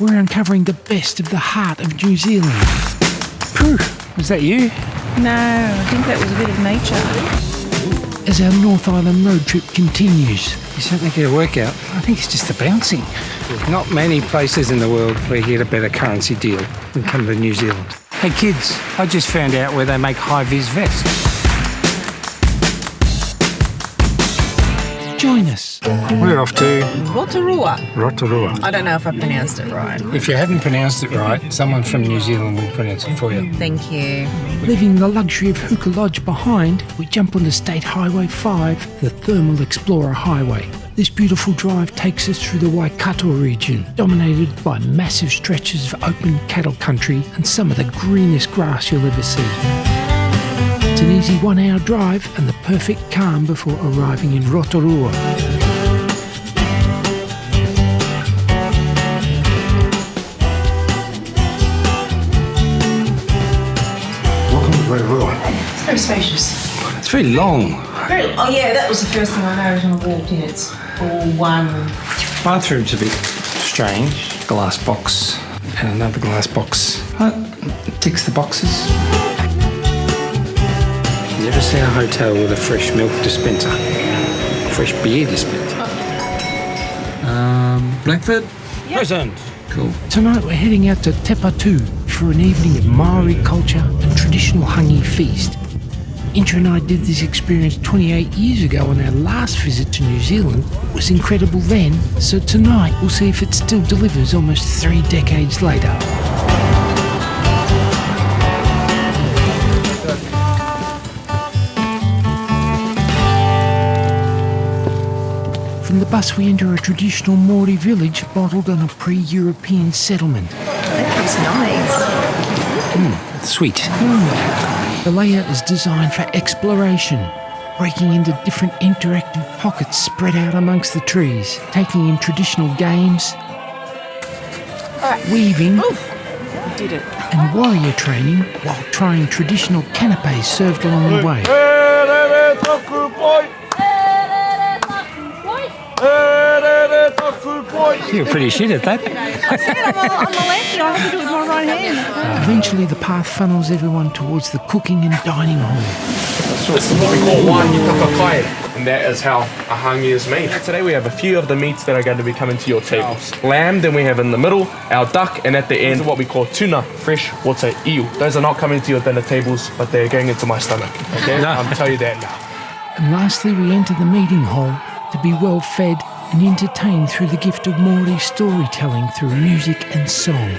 we're uncovering the best of the heart of New Zealand. Phew, was that you? No, I think that was a bit of nature. As our North Island road trip continues. You certainly get a workout. I think it's just the bouncing. There's not many places in the world where you get a better currency deal than come to New Zealand. Hey kids, I just found out where they make high-vis vests. Join us. We're off to Rotorua. Rotorua. I don't know if I pronounced it right. If you haven't pronounced it right, someone from New Zealand will pronounce it for you. Thank you. Leaving the luxury of Huka Lodge behind, we jump onto State Highway 5, the Thermal Explorer Highway. This beautiful drive takes us through the Waikato region, dominated by massive stretches of open cattle country and some of the greenest grass you'll ever see. It's an easy 1 hour drive and the perfect calm before arriving in Rotorua. Welcome to Rotorua. It's very spacious. It's very long. Oh yeah, that was the first thing I noticed when I walked in. It's all one. Bathroom's a bit strange. Glass box and another glass box. Ticks the boxes. You ever see a hotel with a fresh milk dispenser? Fresh beer dispenser? Blackford? Yep. Present. Cool. Tonight we're heading out to Te Puia for an evening of Maori culture and traditional hangi feast. Intra and I did this experience 28 years ago on our last visit to New Zealand. It was incredible then, so tonight we'll see if it still delivers almost 3 decades later. From the bus we enter a traditional Maori village modelled on a pre-European settlement. That looks nice. Sweet. The layout is designed for exploration, breaking into different interactive pockets spread out amongst the trees, taking in traditional games, weaving, Did it. and warrior training while trying traditional canapes served along the way. You're pretty shit at that. I'm the lefty. I have to do it with my right hand. Eventually the path funnels everyone towards the cooking and dining hall. This is what we call Wai-O-Tapu, and that is how a hangi is made. Today we have a few of the meats that are going to be coming to your tables. Lamb, then we have in the middle, our duck, and at the end what we call tuna, fresh water eel. Those are not coming to your dinner tables, but they're going into my stomach. Okay, No. I'll tell you that now. And lastly we enter the meeting hall to be well fed and entertained through the gift of Maori storytelling through music and song.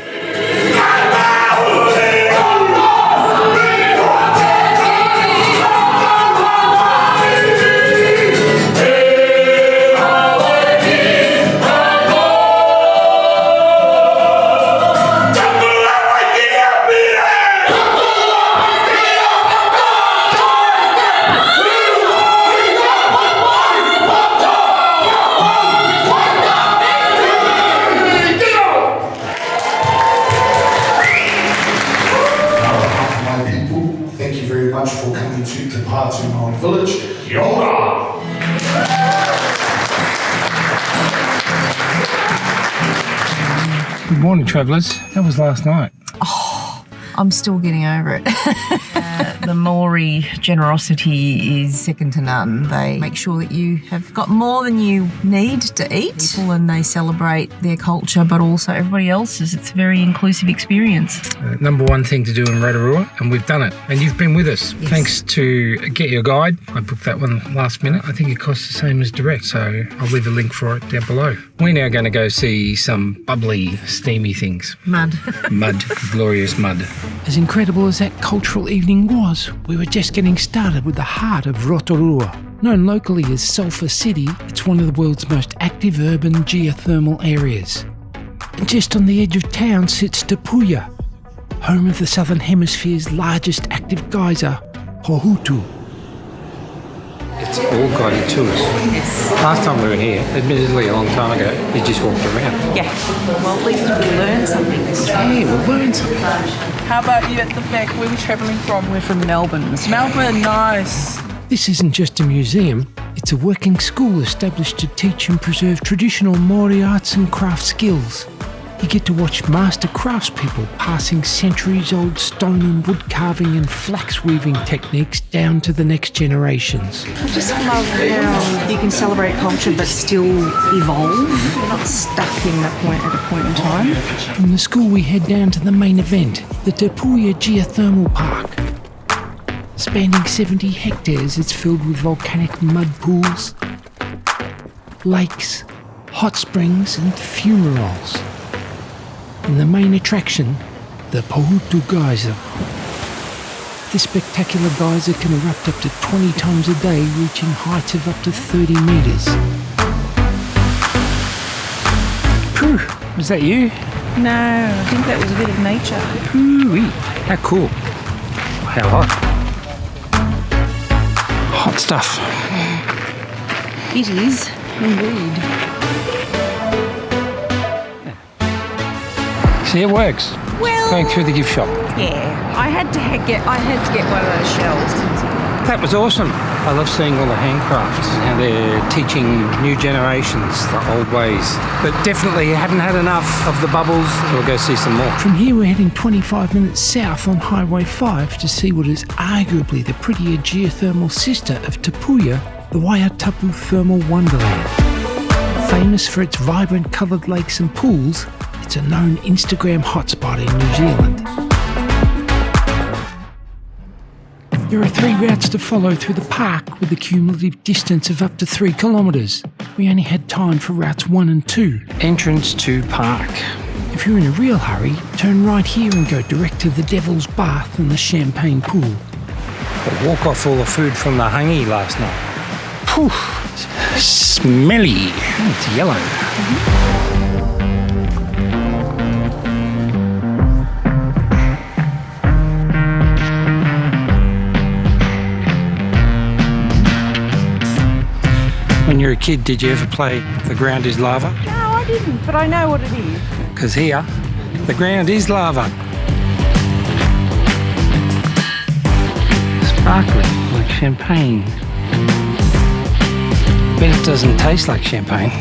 For coming to Te Puia Maori Village. Kia ora! Good morning, travellers. That was last night. I'm still getting over it. The Maori generosity is second to none. They make sure that you have got more than you need to eat, and they celebrate their culture, but also everybody else's. It's a very inclusive experience. Number one thing to do in Rotorua, and we've done it. And you've been with us. Yes. Thanks to Get Your Guide. I booked that one last minute. I think it costs the same as direct, so I'll leave a link for it down below. We're now going to go see some bubbly, steamy things. Mud. Mud, glorious mud. As incredible as that cultural evening was, we were just getting started with the heart of Rotorua. Known locally as Sulphur City, it's one of the world's most active urban geothermal areas. And just on the edge of town sits Te Puia, home of the Southern Hemisphere's largest active geyser, Pohutu. It's all guided tours. Yes. Last time we were here, admittedly a long time ago, you just walked around. Yeah. Well, at least we learned something this time. Hey, we'll learn something. How about you at the back? Where are we travelling from? We're from Melbourne. Melbourne, nice. This isn't just a museum, it's a working school established to teach and preserve traditional Maori arts and craft skills. You get to watch master craftspeople passing centuries-old stone and wood carving and flax weaving techniques down to the next generations. I just love how you can celebrate culture but still evolve. You're not stuck at a point in time. From the school we head down to the main event, the Te Puia geothermal park. Spanning 70 hectares, it's filled with volcanic mud pools, lakes, hot springs and fumaroles. And the main attraction, the Pohutu Geyser. This spectacular geyser can erupt up to 20 times a day, reaching heights of up to 30 metres. Phew, was that you? No, I think that was a bit of nature. Ooh-wee, how cool. How hot. Hot stuff. It is, indeed. See, it works. Well, Going through the gift shop. yeah, I had to get one of those shells. That was awesome. I love seeing all the handcrafts, how they're teaching new generations the old ways. But definitely haven't had enough of the bubbles. We'll go see some more. From here we're heading 25 minutes south on Highway 5 to see what is arguably the prettier geothermal sister of Te Puia, the Wai-O-Tapu thermal Wonderland. Famous for its vibrant coloured lakes and pools, it's a known Instagram hotspot in New Zealand. There are 3 routes to follow through the park with a cumulative distance of up to 3 kilometres. We only had time for routes 1 and 2. Entrance to park. If you're in a real hurry, turn right here and go direct to the Devil's Bath and the Champagne Pool. We'll walk off all the food from the hangi last night. Phew, smelly. It's yellow. When you were a kid, did you ever play The Ground is Lava? No, I didn't, but I know what it is. Because here, the ground is lava. Sparkling, like champagne. Bet it doesn't taste like champagne.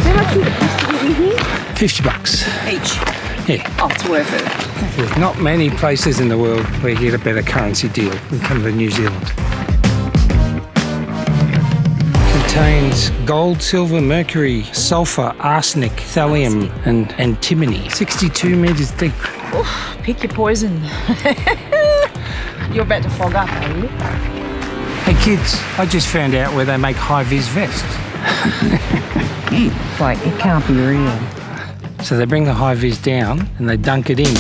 How much is it cost to get in here? $50. Each. Yeah. Oh, it's worth it. There's not many places in the world where you get a better currency deal than come to New Zealand. Contains gold, silver, mercury, sulphur, arsenic, thallium and antimony. 62 metres deep. Oof, pick your poison. You're about to fog up, are you? Hey kids, I just found out where they make high-vis vests. Like, it can't be real. So they bring the high-vis down and they dunk it in.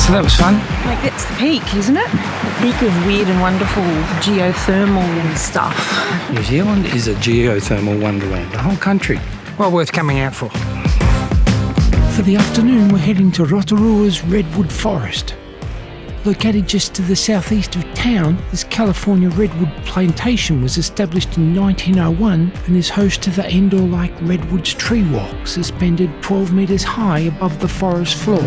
So that was fun. Like, that's the peak, isn't it? The peak of weird and wonderful geothermal stuff. New Zealand is a geothermal wonderland, the whole country. Well worth coming out for. For the afternoon, we're heading to Rotorua's Redwood Forest. Located just to the southeast of town, this California redwood plantation was established in 1901 and is host to the indoor-like Redwoods Treewalk, suspended 12 metres high above the forest floor.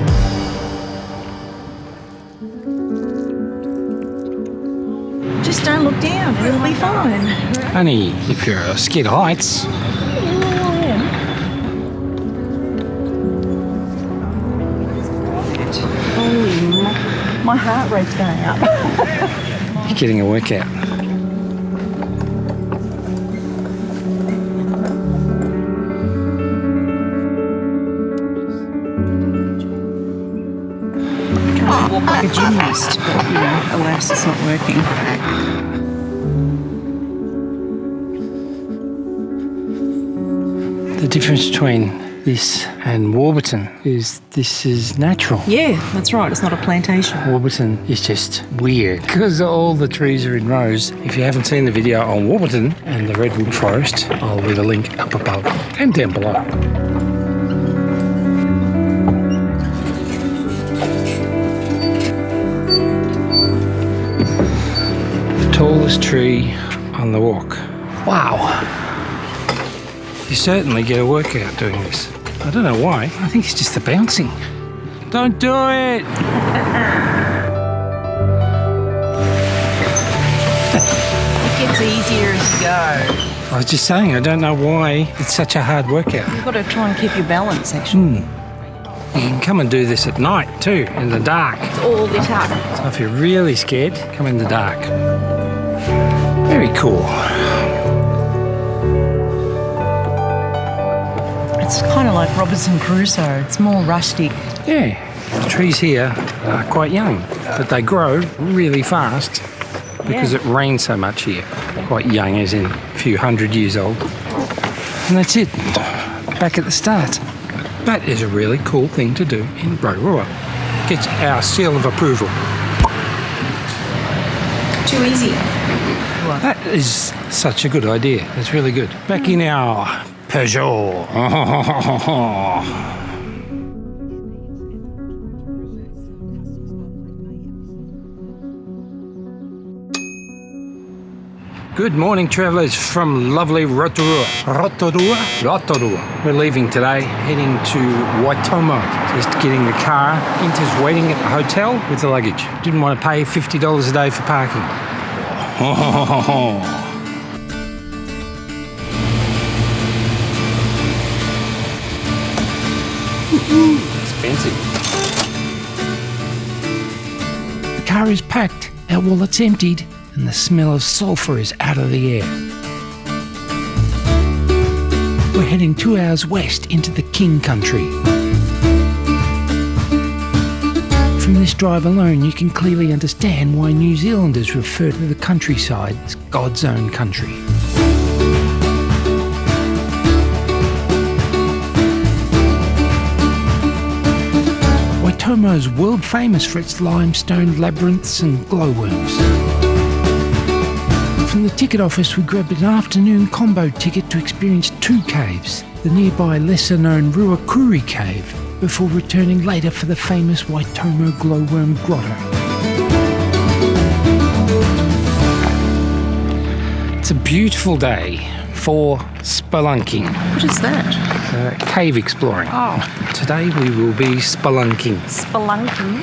Just don't look down, it'll be fine. Only if you're scared of heights. Holy, my heart rate's going up. You're getting a workout. Trying to walk like a gymnast, but you know, alas, it's not working. The difference between this and Warburton is this is natural. Yeah, that's right, it's not a plantation. Warburton is just weird because all the trees are in rows. If you haven't seen the video on Warburton and the Redwood Forest, I'll leave a link up above and down below. The tallest tree on the walk. Wow. You certainly get a workout doing this. I don't know why. I think it's just the bouncing. Don't do it! It gets easier as you go. I was just saying, I don't know why it's such a hard workout. You've got to try and keep your balance, actually. You can come and do this at night too, in the dark. It's all lit up. So if you're really scared, come in the dark. Very cool. It's kind of like Robinson Crusoe. It's more rustic. Yeah, the trees here are quite young, but they grow really fast because it rains so much here. Quite young as in a few hundred years old. And that's it, back at the start. That is a really cool thing to do in Rotorua. Gets our seal of approval. Too easy. That is such a good idea. It's really good. Back in our Peugeot. Good morning, travellers from lovely Rotorua. Rotorua. We're leaving today, heading to Waitomo. Just getting the car. Inter's waiting at the hotel with the luggage. Didn't want to pay $50 a day for parking. Expensive. The car is packed, our wallet's emptied, and the smell of sulphur is out of the air. We're heading 2 hours west into the King Country. From this drive alone, you can clearly understand why New Zealanders refer to the countryside as God's own country. Waitomo is world famous for its limestone labyrinths and glowworms. From the ticket office, we grabbed an afternoon combo ticket to experience 2 caves, the nearby lesser-known Ruakuri cave, before returning later for the famous Waitomo glowworm grotto. It's a beautiful day for spelunking. What is that? Cave exploring. Oh. Today we will be spelunking. Spelunking.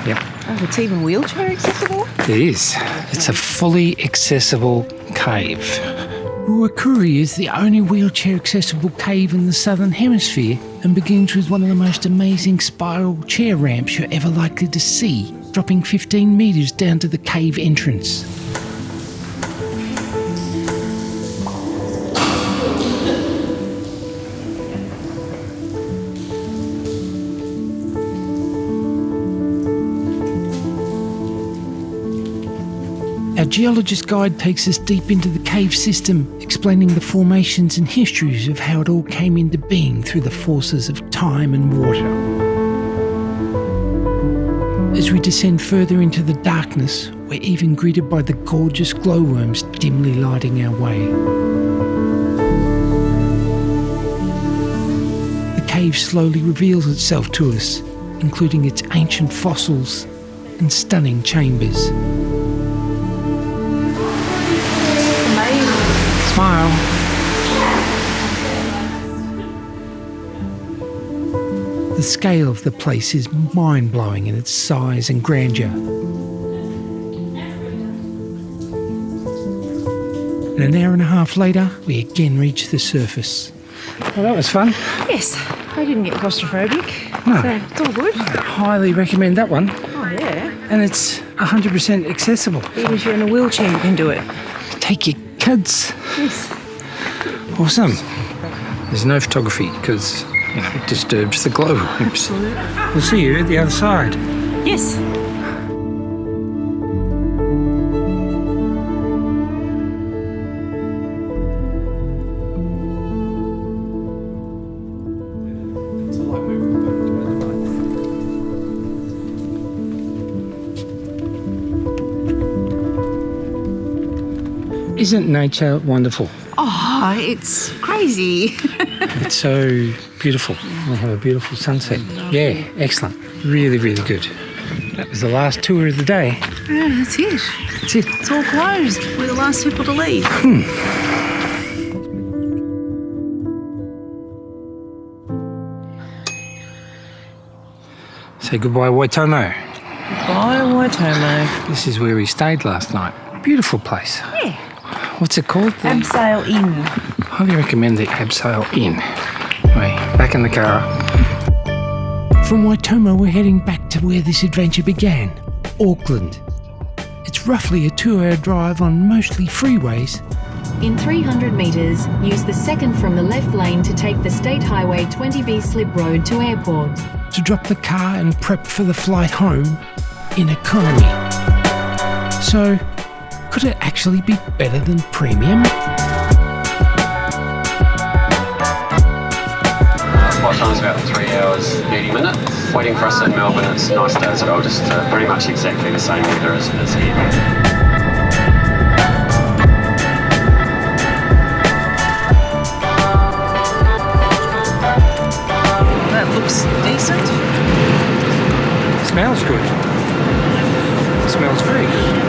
Yep. Oh, it's even wheelchair accessible? It is. It's a fully accessible cave. Ruakuri is the only wheelchair-accessible cave in the Southern Hemisphere and begins with one of the most amazing spiral chair ramps you're ever likely to see, dropping 15 metres down to the cave entrance. Our geologist guide takes us deep into the cave system, explaining the formations and histories of how it all came into being through the forces of time and water. As we descend further into the darkness, we're even greeted by the gorgeous glowworms dimly lighting our way. The cave slowly reveals itself to us, including its ancient fossils and stunning chambers. Smile. The scale of the place is mind-blowing in its size and grandeur. And an hour and a half later, we again reach the surface. Well, that was fun. Yes. I didn't get claustrophobic. No. So it's all good. I highly recommend that one. Oh, yeah. And it's 100% accessible. Even if you're in a wheelchair, you can do it. Take your kids. Yes. Awesome. There's no photography because, it disturbs the glowworms. We'll see you at the other side. Yes. Isn't nature wonderful? Oh, it's crazy. It's so beautiful. We'll have a beautiful sunset. Yeah, excellent. Really, really good. That was the last tour of the day. Yeah, that's it. That's it. It's all closed. We're the last people to leave. Say goodbye, Waitomo. Bye, Waitomo. This is where we stayed last night. Beautiful place. Yeah. What's it called? Abseil Inn. Highly recommend the Abseil Inn. Anyway, back in the car. From Waitomo, we're heading back to where this adventure began, Auckland. It's roughly a 2-hour drive on mostly freeways. In 300 metres, use the second from the left lane to take the State Highway 20B Slip Road to airport. To drop the car and prep for the flight home in economy. So, could it actually be better than premium? Flight time's about 3 hours 80 minutes. Waiting for us in Melbourne, it's nice day as well, just pretty much exactly the same weather as here. That looks decent. Smells good. Smells very good.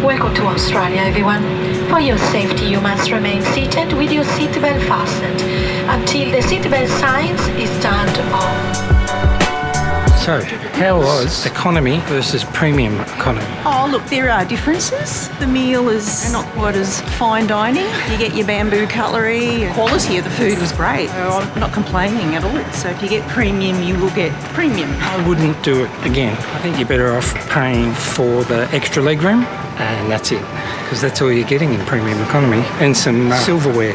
Welcome to Australia, everyone. For your safety, you must remain seated with your seatbelt fastened until the seatbelt signs is turned off. So, how was economy versus premium economy? Oh, look, there are differences. The meal is not quite as fine dining. You get your bamboo cutlery. The quality of the food was great. So I'm not complaining at all. So if you get premium, you will get premium. I wouldn't do it again. I think you're better off paying for the extra legroom, and that's it. Because that's all you're getting in premium economy. And some silverware.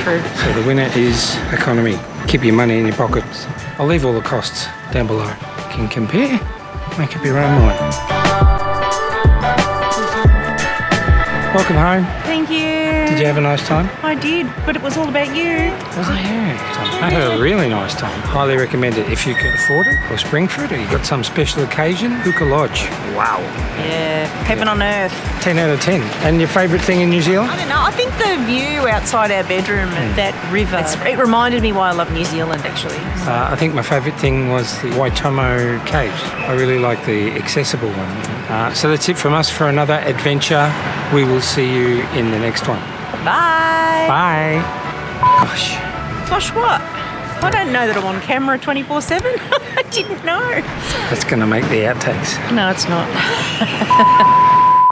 True. So the winner is economy. Keep your money in your pockets. I'll leave all the costs down below. You can compare, make up your own mind. Welcome home. Thank you. Did you have a nice time? I did, but it was all about you. Was it? I had a really nice time. Highly recommend it if you can afford it, or spring for it, or you've got some special occasion. Huka Lodge. Wow. Yeah, heaven on earth. 10 out of 10. And your favourite thing in New Zealand? I don't know. I think the view outside our bedroom and that river. It reminded me why I love New Zealand, actually. I think my favourite thing was the Waitomo caves. I really like the accessible one. So that's it from us for another adventure. We will see you in the next one. Bye. Bye. Gosh. Gosh, what? I don't know that I'm on camera 24/7. I didn't know. That's going to make the outtakes. No, it's not.